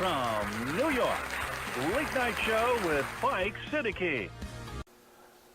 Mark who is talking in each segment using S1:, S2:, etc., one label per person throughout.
S1: from New York, Late Night Show with Mike Siddiqui.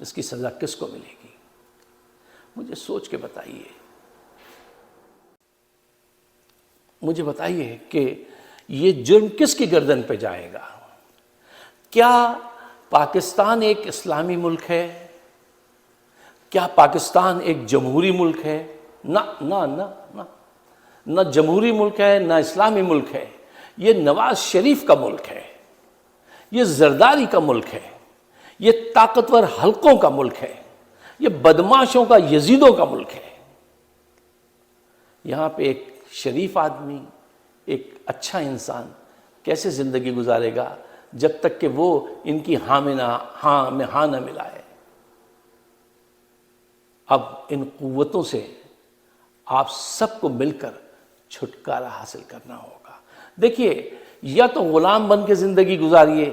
S2: اس کی سزا کس کو ملے گی؟ مجھے سوچ کے بتائیے، مجھے بتائیے کہ یہ جرم کس کی گردن پہ جائے گا؟ کیا پاکستان ایک اسلامی ملک ہے؟ کیا پاکستان ایک جمہوری ملک ہے؟ نہ نہ نہ نہ نہ جمہوری ملک ہے، نہ اسلامی ملک ہے۔ یہ نواز شریف کا ملک ہے، یہ زرداری کا ملک ہے، یہ طاقتور حلقوں کا ملک ہے، یہ بدماشوں کا، یزیدوں کا ملک ہے۔ یہاں پہ ایک شریف آدمی، ایک اچھا انسان کیسے زندگی گزارے گا جب تک کہ وہ ان کی ہاں میں ہاں نہ ملائے؟ اب ان قوتوں سے آپ سب کو مل کر چھٹکارا حاصل کرنا ہوگا۔ دیکھیے، یا تو غلام بن کے زندگی گزاریے،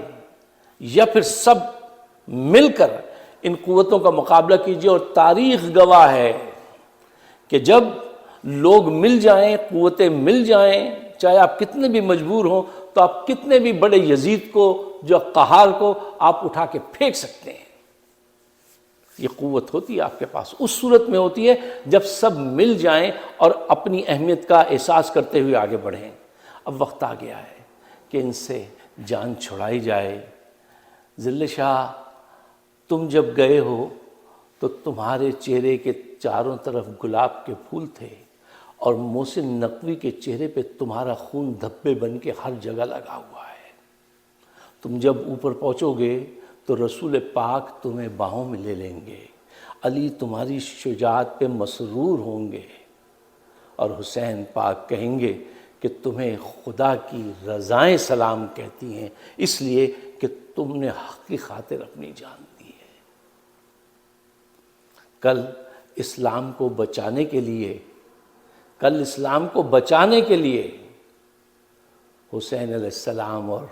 S2: یا پھر سب مل کر ان قوتوں کا مقابلہ کیجیے۔ اور تاریخ گواہ ہے کہ جب لوگ مل جائیں، قوتیں مل جائیں، چاہے آپ کتنے بھی مجبور ہوں، تو آپ کتنے بھی بڑے یزید کو، جو قہار کو، آپ اٹھا کے پھینک سکتے ہیں۔ یہ قوت ہوتی ہے آپ کے پاس، اس صورت میں ہوتی ہے جب سب مل جائیں اور اپنی اہمیت کا احساس کرتے ہوئے آگے بڑھیں۔ اب وقت آ گیا ہے کہ ان سے جان چھڑائی جائے۔ ذل شاہ، تم جب گئے ہو تو تمہارے چہرے کے چاروں طرف گلاب کے پھول تھے، اور محسن نقوی کے چہرے پہ تمہارا خون دھبے بن کے ہر جگہ لگا ہوا ہے۔ تم جب اوپر پہنچو گے تو رسول پاک تمہیں باہوں میں لے لیں گے، علی تمہاری شجاعت پہ مسرور ہوں گے، اور حسین پاک کہیں گے کہ تمہیں خدا کی رضائیں سلام کہتی ہیں، اس لیے کہ تم نے حق کی خاطر اپنی جان دی ہے۔ کل اسلام کو بچانے کے لیے حسین علیہ السلام اور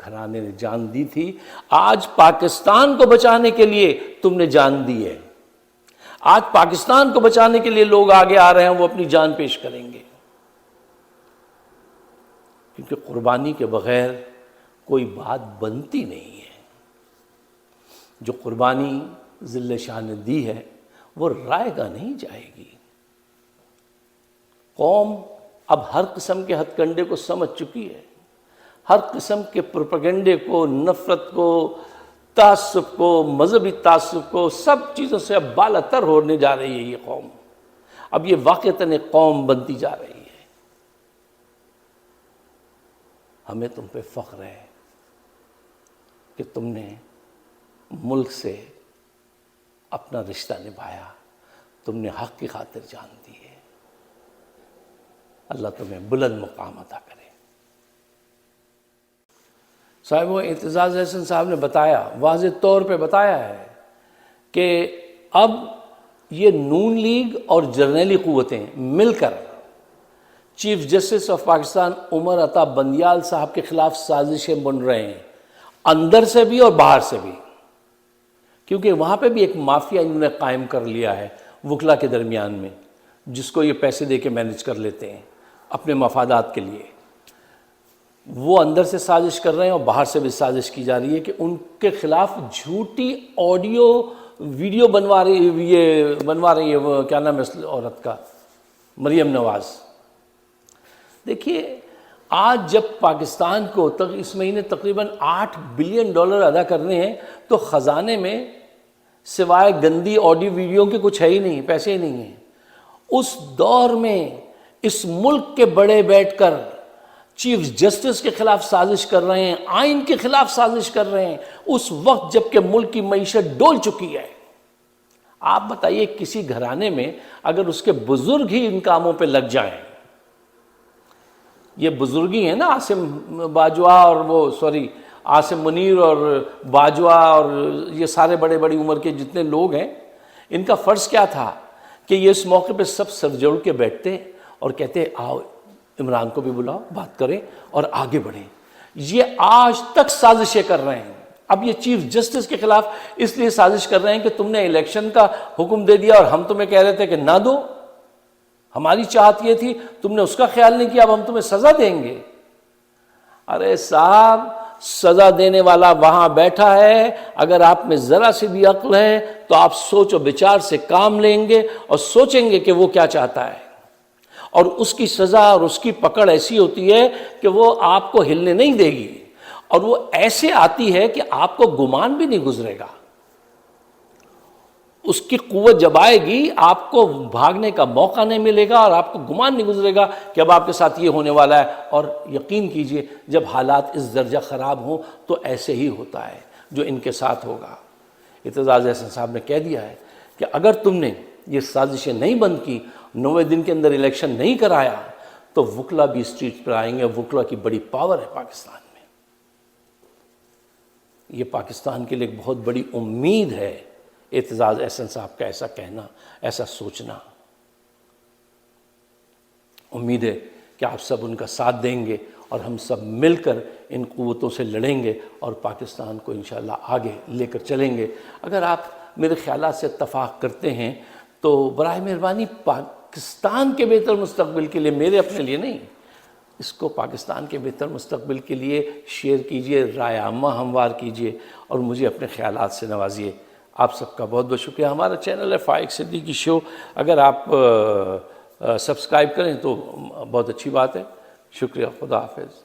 S2: گھرانے نے جان دی تھی۔ آج پاکستان کو بچانے کے لیے تم نے جان دی ہے۔ آج پاکستان کو بچانے کے لیے لوگ آگے آ رہے ہیں، وہ اپنی جان پیش کریں گے، کیونکہ قربانی کے بغیر کوئی بات بنتی نہیں ہے۔ جو قربانی ذل شاہ نے دی ہے وہ رائے گاہ نہیں جائے گی۔ قوم اب ہر قسم کے ہتھ کنڈے کو سمجھ چکی ہے، ہر قسم کے پروپیگنڈے کو، نفرت کو، تعصب کو، مذہبی تعصب کو، سب چیزوں سے اب بالا تر ہونے جا رہی ہے یہ قوم۔ اب یہ واقعتاً ایک قوم بنتی جا رہی ہے۔ ہمیں تم پہ فخر ہے کہ تم نے ملک سے اپنا رشتہ نبھایا، تم نے حق کی خاطر جان دی ہے۔ اللہ تمہیں بلند مقام عطا کرے۔ صاحب وہ اعتزاز احسن صاحب نے بتایا، واضح طور پہ بتایا ہے کہ اب یہ نون لیگ اور جرنیلی قوتیں مل کر chief justice of Pakistan Umar Ata Bandial صاحب کے خلاف سازشیں بن رہے ہیں، اندر سے بھی اور باہر سے بھی، کیونکہ وہاں پہ بھی ایک مافیا انہوں نے قائم کر لیا ہے وکلا کے درمیان میں، جس کو یہ پیسے دے کے مینیج کر لیتے ہیں اپنے مفادات کے لیے۔ وہ اندر سے سازش کر رہے ہیں اور باہر سے بھی سازش کی جا رہی ہے کہ ان کے خلاف جھوٹی آڈیو ویڈیو بنوا رہی ہے وہ کیا نام ہے اس عورت کا، مریم نواز۔ دیکھیے، آج جب پاکستان کو اس مہینے تقریباً $8 بلین ادا کرنے ہیں، تو خزانے میں سوائے گندی آڈیو ویڈیو کے کچھ ہے ہی نہیں، پیسے ہی نہیں ہیں۔ اس دور میں اس ملک کے بڑے بیٹھ کر چیف جسٹس کے خلاف سازش کر رہے ہیں، آئین کے خلاف سازش کر رہے ہیں، اس وقت جب کہ ملک کی معیشت ڈول چکی ہے۔ آپ بتائیے، کسی گھرانے میں اگر اس کے بزرگ ہی ان کاموں پہ لگ جائیں، یہ بزرگی ہیں نا، عاصم باجوہ اور عاصم منیر اور باجوہ اور یہ سارے بڑے بڑی عمر کے جتنے لوگ ہیں، ان کا فرض کیا تھا کہ یہ اس موقع پہ سب سر جوڑ کے بیٹھتے اور کہتے آؤ عمران کو بھی بلاؤ، بات کریں اور آگے بڑھیں۔ یہ آج تک سازشیں کر رہے ہیں۔ اب یہ چیف جسٹس کے خلاف اس لیے سازش کر رہے ہیں کہ تم نے الیکشن کا حکم دے دیا اور ہم تمہیں کہہ رہے تھے کہ نہ دو، ہماری چاہت یہ تھی، تم نے اس کا خیال نہیں کیا، اب ہم تمہیں سزا دیں گے۔ ارے صاحب، سزا دینے والا وہاں بیٹھا ہے. اگر آپ میں ذرا سی بھی عقل ہے تو آپ سوچ و بچار سے کام لیں گے اور سوچیں گے کہ وہ کیا چاہتا ہے. اور اس کی سزا اور اس کی پکڑ ایسی ہوتی ہے کہ وہ آپ کو ہلنے نہیں دے گی، اور وہ ایسے آتی ہے کہ آپ کو گمان بھی نہیں گزرے گا. اس کی قوت جب آئے گی آپ کو بھاگنے کا موقع نہیں ملے گا، اور آپ کو گمان نہیں گزرے گا کہ اب آپ کے ساتھ یہ ہونے والا ہے. اور یقین کیجئے جب حالات اس درجہ خراب ہوں تو ایسے ہی ہوتا ہے جو ان کے ساتھ ہوگا. اعتزاز احسن صاحب نے کہہ دیا ہے کہ اگر تم نے یہ سازشیں نہیں بند کی، 90 دن کے اندر الیکشن نہیں کرایا، تو وکلا بھی اسٹریٹ پر آئیں گے. وکلا کی بڑی پاور ہے پاکستان میں. یہ پاکستان کے لیے ایک بہت بڑی امید ہے اعتزاز احسن صاحب کا ایسا کہنا، ایسا سوچنا. امید ہے کہ آپ سب ان کا ساتھ دیں گے اور ہم سب مل کر ان قوتوں سے لڑیں گے اور پاکستان کو انشاءاللہ آگے لے کر چلیں گے. اگر آپ میرے خیالات سے اتفاق کرتے ہیں تو براہ مہربانی پاکستان کے بہتر مستقبل کے لیے، میرے اپنے لیے نہیں، اس کو پاکستان کے بہتر مستقبل کے لیے شیئر کیجئے، رائے عامہ ہموار کیجئے اور مجھے اپنے خیالات سے نوازیے. آپ سب کا بہت بہت شکریہ. ہمارا چینل ہے فائق صدیقی شو. اگر آپ سبسکرائب کریں تو بہت اچھی بات ہے. شکریہ. خدا حافظ.